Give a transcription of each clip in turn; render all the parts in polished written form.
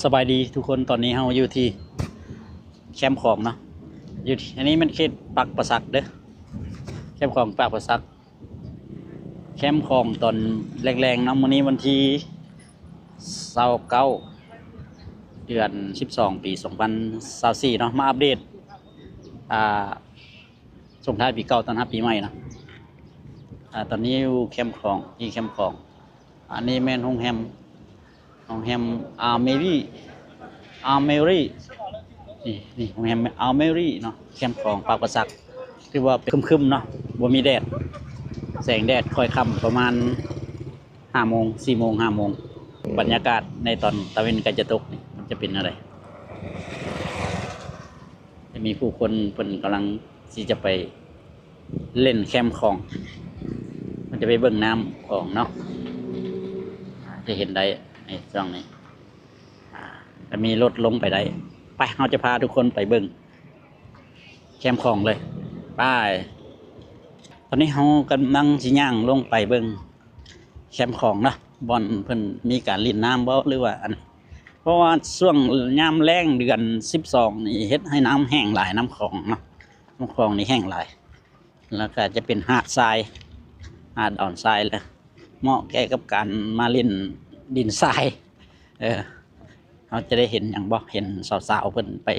สบายดีทุกคนตอนนี้เราอยู่ที่แคมป์ของเนาะอยู่อันนี้มันเขตปักประสักเด้อแคมป์ของปักประสักแคมป์ของตอนแรงๆเนาะวันนี้วันที่29เดือน12ปี2024เนาะมาอัปเดตส่งท้ายปีเก่าต้อนรับปีใหม่เนาะตอนนี้อยู่แคมป์ของที่แคมป์ของอันนี้แม่นโรงแรมอาร์เมรี่นี่โรงแรมอาร์เมรี่เนาะแคมป์ของปากประสักคือว่าเป็นครึมๆเนาะบ่มีแดดแสงแดดค่อยค่ำประมาณ5 โมง4 โมง5 โมงบรรยากาศในตอนตะวันใกล้จะตกนี่มันจะเป็นอะไรจะมีผู้คนเพิ่นกำลังที่จะไปเล่นแคมป์ของมันจะไปเบิ่งน้ำของเนาะจะเห็นได้ในช่องนี้จะมีรถลงไปได้ไปเราจะพาทุกคนไปเบิ่งแคมป์ของเลยไปตอนนี้เรากำลังสิย่างลงไปเบิ่งแคมป์ของเนาะบอนเพิ่นมีการลิ่นน้ำบ่หรือว่าอันเพราะว่าช่วงยามแล้งเดือน12นี่เฮ็ดให้น้ำแห้งหลายน้ำของเนาะน้ำคลองนี่แห้งหลายแล้วก็จะเป็นหาดทรายหาดอ่อนทรายเลยเหมาะแก่กับการมาเล่นดินทรายเราจะได้เห็นอย่างบ่เห็นสาวๆเพิ่นไป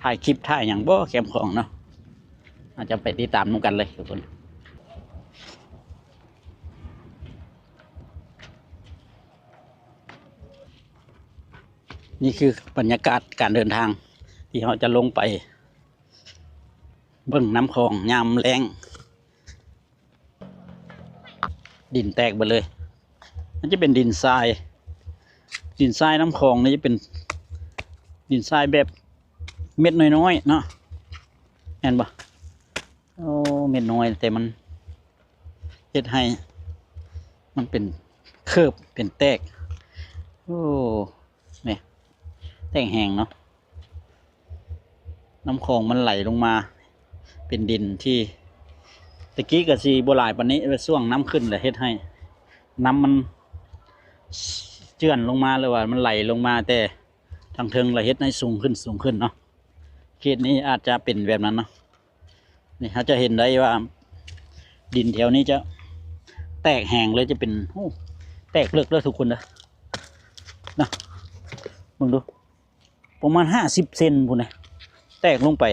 ถ่ายคลิปถ่ายอย่างบ่แคมป์ของเนาะอาจจะไปติดตามนุ่งกันเลยทุกคนนี่คือบรรยากาศการเดินทางที่เราจะลงไปเบิ่งน้ำคลองยามแล้งดินแตกไปเลยมันจะเป็นดินทรายน้ำคลองนี่จะเป็นดินทรายแบบเม็ดน้อยๆเนาะเห็นปะโอ้เม็ดน้อยแต่มันเฮ็ดให้มันเป็นเคิบเป็นแตกโอ้เนี่ยแตกแห้งเนาะน้ำคลองมันไหลลงมาเป็นดินที่ตะกี้กับสีโบราณปันนี้ช่วงน้ำขึ้นเลยเฮ็ดให้น้ำมันเจือนลงมาเลยว่ามันไหลลงมาแต่ทางเทิงละเฮ็ดให้สูงขึ้นเนาะเขตนี้อาจจะเป็นแบบนั้นเนาะนี่เขาจะเห็นได้ว่าดินแถวนี้จะแตกแห้งเลยจะเป็นแตกเลือกเลยทุกคนนะมึงดูประมาณ50 เซนพุ่นนะแตกลงไป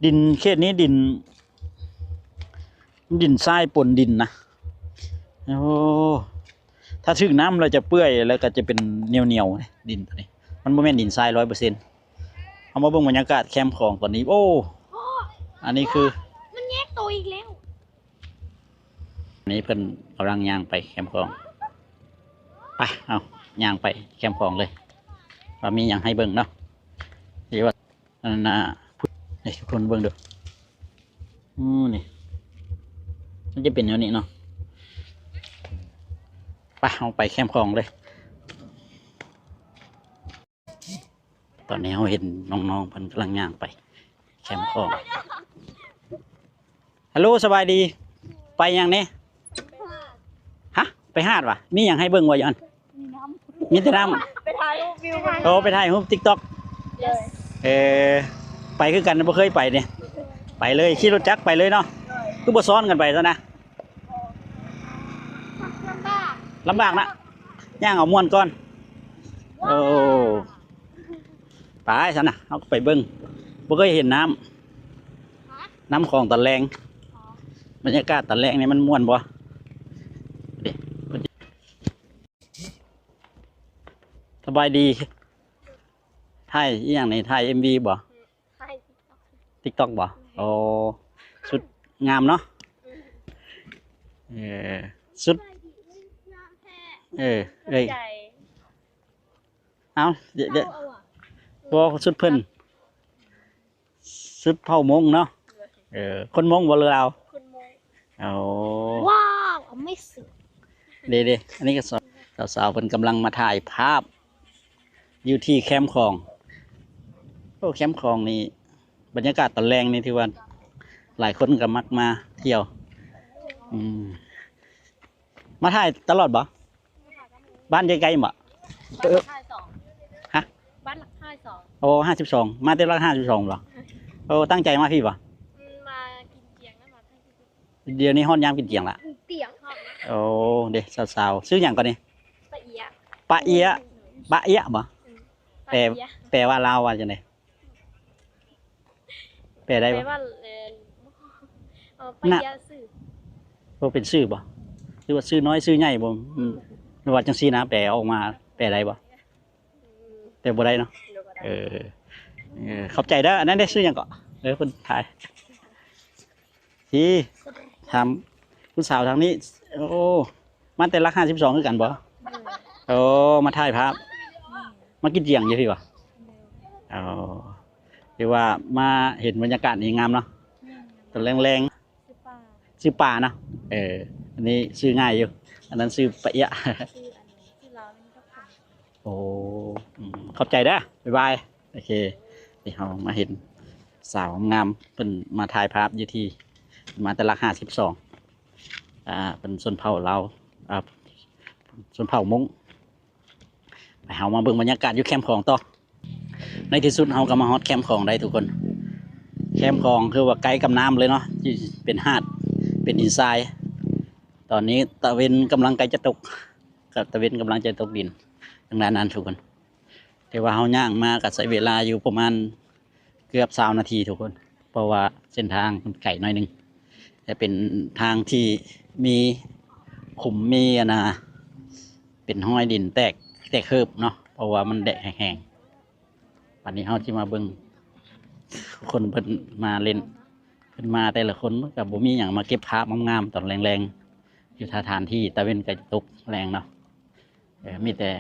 ดินเขตนี้ดินทรายปนดินนะโอ้ถ้าถึงน้ำเราจะเปื่อยแล้วก็จะเป็นเหนียวดินตัวนี้มันไม่แม่นดินทราย100%เอามาเบิ่งบรรยากาศแคมป์ของตอนนี้โอ้อันนี้คือมันแยกตัวอีกแล้วอันนี้เพิ่นกำลังย่างไปแคมป์ของไปเอาย่างไปแคมป์ของเลยว่ามีอย่างให้เบิ่งเนาะที่ว่านี่ทุกคนเบิ่งดูนี่มันจะเป็นอย่างนี้เนาะไปเอาไปแคมป์ของเลยตอนนี้เราเห็นน้องๆเพิ่นกำลังย่างไปแคมป์ของฮัลโหลสบายดีไปอย่างนี้ฮะไปหาดวะมีอย่างให้เบิ่งวะยันมีแต่น้ำไปถ่ายรูปวิวโอ้ไปถ่ายรูปติ๊กต็อกไปคือกันไม่เคยไปเนี่ยไปเลยขี่รถจักรไปเลยเนาะคือบ่ซ้อนกันไปซะนะลำบากนะย่างเอาม้วนก่อนโอ้ไปซะนะเอาไปเบิ่งบ่เคยเห็นน้ำคลองตะแลงบรรยากาศตะแลงนี่มันม่วนบ่สบายดีถ่ายอีหยังนี่ถ่าย MV บ่ติ๊กต็อกบ่โอ้สุดงามเนาะสุดเอาเดี๋ยวบ่สุดเพิ่นสุดเผ่ามงเนาะคนมงบ่เลยเราเอาว้าวไม่สุดเด้อันนี้ก็สาวๆเพิ่นกำลังมาถ่ายภาพอยู่ที่แคมป์ของโอ้แคมป์ของนี่บรรยากาศตอนแรงนี่ที่ว่าหลายคนก็มักมาเที่ยวมาถ่ายตลอดบ่บ้านใกล้ๆบ่ โอ้52มาแต่ละ52เหรอโอ้ตั้งใจมาพี่ป่ะ มากินเจียงแล้วมาทั้งที่ เดี๋ยวนี้ฮอดยามกินเกียงละ เตียงครับ โอ้เด้สาวๆซื้อหยังก่อนนี่ ปะเอียะ ปะเอียะปะเอียะบ่ ปะ แปล เอียะ แปลว่าลาวว่าจังได๋แปลได้ แปล บ่ ว่าปะเอียะสื่อ บ่เป็นชื่อบ่หรือว่าชื่อน้อยชื่อใหญ่บ่หรือว่าจังซี่นะแปลออกมาแปลได้บ่แปลบ่ได้เนาะเออเข้าใจเด้ออันนั้นได้ชื่อหยังก็เพิ่นถ่ายที่ถามผู้สาวทางนี้โอ้มันแต่ละ52คือกันบ่โอ้มาถ่ายภาพมากินเจียงอยู่พี่บ่อ๋อหรือว่ามาเห็นบรรยากาศนี่งามเนาะตอนแรงๆ ชื่อป่าเนาะอันนี้ชื่อง่ายอยู่ อันนั้นชื่อปะเอียะ ชื่อเรานี่ก็คน โอ้ขอบใจเด้อบ๊ายบาย โอเคที่เรามาเห็นสาวงามเป็นมาถ่ายภาพอยู่ที่มาแต่ละ52เป็นชนเผ่าเราชนเผ่ามงไปเรามาเบิ่งบรรยากาศอยู่แคมป์ของต่อ ในที่สุดเราก็มาฮอตแคมป์ของได้ทุกคน แคมป์ของคือว่าไกลกับน้ำเลยเนาะที่เป็นหาดเป็นหินทราย ตอนนี้ตะเวนกำลังใกล้จะตกกับตะเวนกำลังจะตกดินดังนั้นทุกคนแต่ว่าเฮาย่างมาก็ใช้เวลาอยู่ประมาณเกือบ20 นาทีทุกคน เพราะว่าเส้นทางมันไกลหน่อยหนึงแต่เป็นทางที่มีขุมมีเป็นห้อยดินแตกเคิบเนาะเพราะว่ามันแดดแห้งๆวันนี้เฮาที่มาเบิ่งคนเพิ่นมาเล่นเพิ่นมาแต่ละคนกับบ่มีหยังมาเก็บภาพงามๆตอนแรงๆอยู่ท่าทานที่ตะเวนก็ตกแรงเนาะมีแต่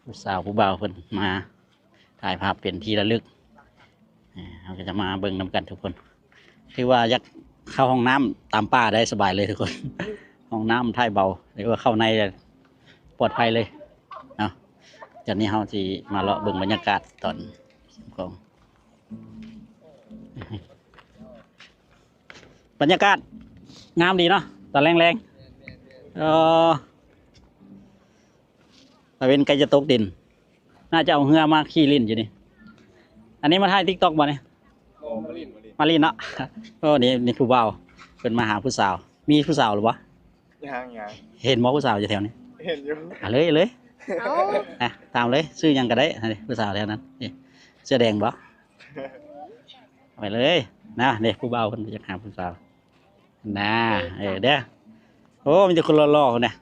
ผู้สาวผู้บ่าวเพิ่นมาถ่ายภาพเป็นที่ระลึกเราก็จะมาเบิ่งนำกันทุกคนคือว่าอยากเข้าห้องน้ำตามป่าได้สบายเลยทุกคน ห้องน้ำท่ายเบาหรือว่าเข้าในปลอดภัยเลยเนาะจากนี้เราจะมาเลาะเบิ่งบรรยากาศตอนของบรรยากาศงามดีเนาะตอนแรงๆตะเวนใกล้จะตกดิน น่าจะเอาเหือมาขี่ลิ้นอยู่นี่อันนี้มาถ่ายติ๊กต็อกบ่เนี่ยมาลิ้นเนาะ ก็นี่ผู้บ่าวเป็นมาหาผู้สาว มีผู้สาวหรือวะ ยัง เห็นหมอผู้สาวอยู่แถวนี้ เห็นอยู่ เลย เอา ตามเลยซื้อหยังก็ได้นี่ผู้สาวแถวนั้นนี่เสื้อแดงบ่ไปเลยนะนี่ผู้บ่าวคนจะหาผู้สาวนะเด้อโอ้มีแต่คนหล่อๆคนเนี่ย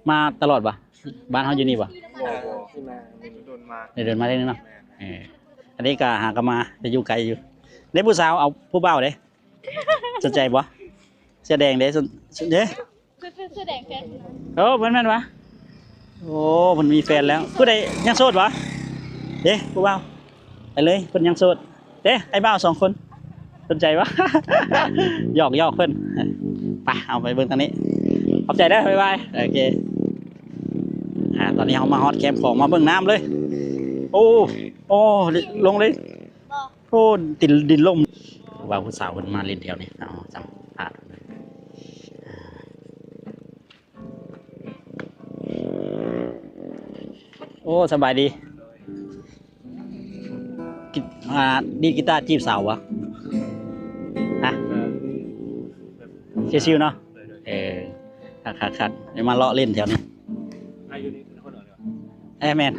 มาตลอดบ่บ้านเขาอยู่นี่บ่ ที่มาโดนมา เดินมาได้นี่เนาะอันนี้ก็หากันมาจะอยู่ไกลอยู่ได้ผู้สาวเอาผู้บ่าวเด้สนใจบ่เสื้อแดงเด้เด้ เสื้อแดงแฟน โอ้แม่นวะโอ้มันมีแฟนแล้วผู้ใดยังโสดวะเด้ผู้บ่าวไปเลยเพิ่นยังโสดเด้ไอ้บ่าว2 คนสนใจวะ หยอกเพิ่นไปเอาไปเบิ่งทางนี้ขอบใจได้บ๊ายบายโอเคตอนนี้เรามาฮอตแคมป์ของมาเบิ่งน้ำเลยโอ้ลงเลยโอ้ติดดินล่มว่าผู้สาวคนมาเล่นแถวนี้เอาสัมภาษณ์โอ้สบายดีดีกีตาร์จีบสาววะฮะชิวๆเนาะคัดเดี๋ยวมาเลาะเล่นแถวนี้ อายุนี้คนอื่นเหรอ แมน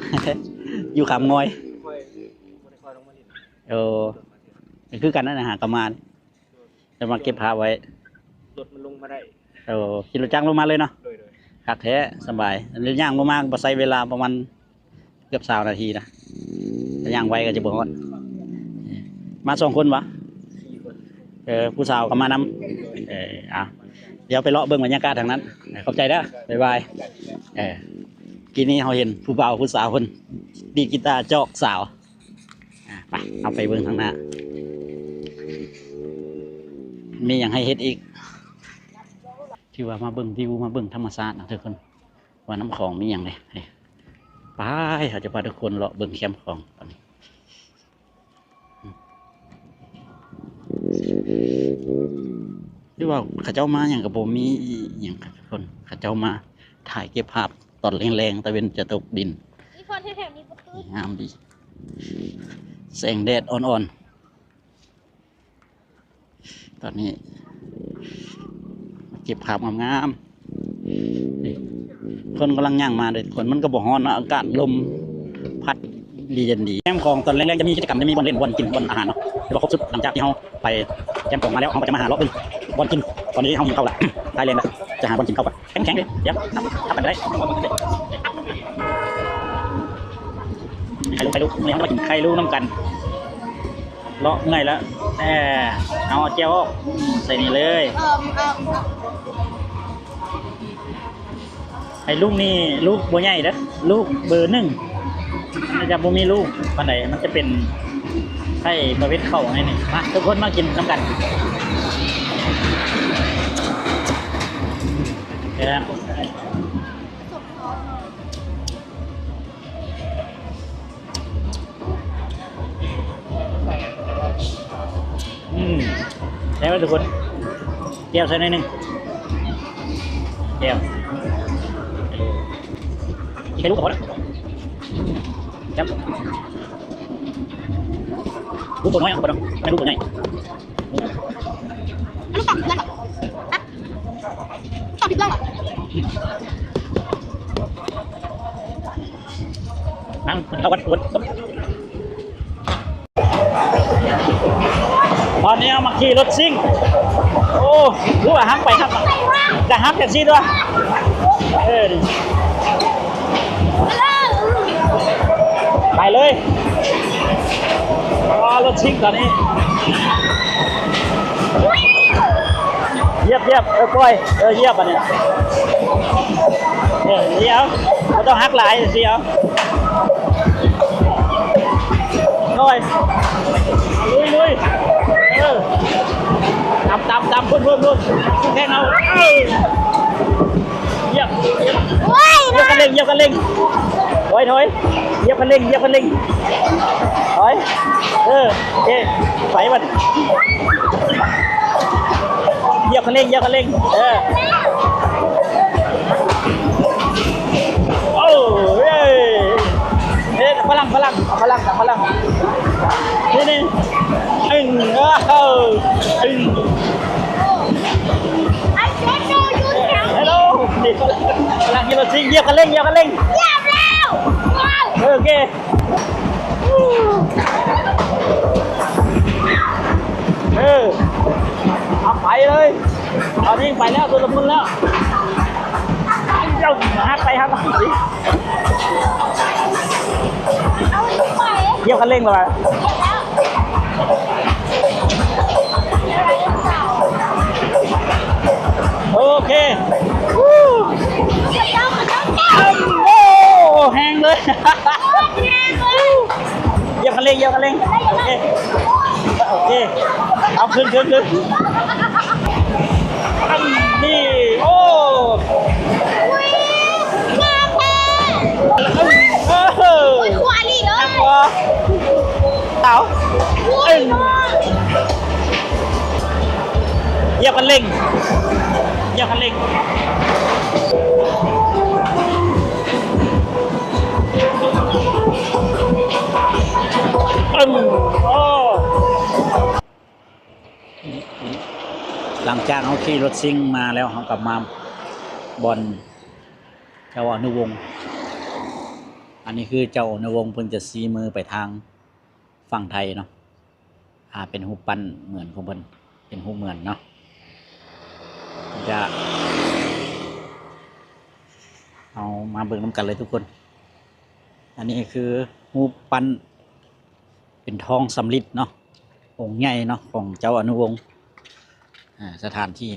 อยู่ขามงอย ค่อยลงมาดิ คือกันนั่นนะหากมาจะมาเก็บภาพไว้ รถมันลงมาได้ ขี่รถจักรลงมาเลยเนาะ โดย คักแท้สบายเรื่องย่างลงมาใช้เวลาประมาณเกือบ20 นาทีนะถ้าย่างไวก็จะบ่ฮอดมา2 คนวะ 4 คน ผู้สาวก็มานำเดี๋ยวไปเลาะเบิ่งบรรยากาศทางนั้นขอบใจเด้อบ๊ายบายกินนี้เราเห็นผู้บ่าวผู้สาวคนดีดกีตาร์จอกสาวไปเอาไปเบิ่งทางหน้ามีอย่างให้เฮ็ดอีกที่ว่ามาเบิ่งวิวมาเบิ่งธรรมชาตินะทุกคนว่าน้ำของมีอย่างไรไปเราจะพาทุกคนเลาะเบิ่งแคมป์ของตอนนี้ที่ว่าข้าเจ้ามาอย่างกับผมมีอย่างทุกคนข้าเจ้ามาถ่ายเก็บภาพตอนแรงๆตะเวนจะตกดิน นี่คนแถวๆนี้ก็คือ งามดี แสงแดดอ่อนๆตอนนี้เก็บภาพงามๆนี่คนกำลังย่างมาเลยคนมันก็บ่ฮ้อนนะอากาศลมพัดดีเย็นดีแคมป์ของตอนแรกๆจะมีกิจกรรมจะมีบอลเล่นบอลกินบอลอาหารเนาะแต่ว่าครบสุดหลังจากที่เราไปแคมป์ของมาแล้วเราก็จะมาหารอบนึงบอลกินตอนนี้เราหิวข้าวละไทยแลนด์ละจะหาบอลกินข้าวก่อนแข็งๆเลยเดี๋ยวทำไปได้ใครรู้เลี้ยงมากินใครรู้น้ำกันเลาะไงแล้วเอาเจียวใส่นี่เลยไอ้ลูกนี่ลูกบัวใหญ่เด้อลูกเบอร์ 1มันจะบ่มีลูกปานใดมันจะเป็นไข่ประเภทเข้าไงนี่มาทุกคนมากินน้ำกันเดี๋ยวนะได้ไหมทุกคนเจียวใส่หน่อยหนึ่งเจียวใช้ลูกก่อนนะครับลูกตัวน้อยอ่ะก่อนไม่ลูกตัวใหญ่ลูกตับเพื่อนเหรอตับผิดเรื่องเหรอนั่งเอากันกดตอนนี้เอามาขี่รถซิ่งโอ้รู้ว่าฮักไปครับจะฮักแท็กซี่ด้วยไปเลยรถซิ่งตอนนี้เยียบปล่อยเยียบอันนี้เดี๋ยวเราต้องฮักหลายสิเอาน้อยลุยตามพุ่นแค่เอาเหยียบกันเร่งถอยเหยียบกันเร่งถอยไปมันเหยียบกันเร่งโอ้ยพลังนี่ฮัลโหลพลังกิโลซิงเหยียบกันเร่งแล้วโอเคเอาไปเลยตอนนี้ไปแล้วตัวละมุนแล้วเจ้าฮักไปเหยียบกันเร่งเลยโอเคโอ้แห้งเลยเหยียบกันเร่งโอเคเอาขึ้นนี่โอ้ขวานี่เลยเต๋าเหยียบกันเร่งหลังจากเขาขี่รถซิ่งมาแล้วเขากลับมาบอลเจ้าอนุวงศ์อันนี้คือเจ้าอนุวงศ์เพิ่งจะซีมือไปทางฝั่งไทยเนาะเป็นหูปปั้นเหมือนของเพิ่นเป็นหูเหมือนเนาะจะเอามาเบิ่งน้ำกันเลยทุกคนอันนี้คือหูปปั้นเป็นทองสำริดเนาะองค์ใหญ่เนาะของเจ้าอนุวงศ์สถานที่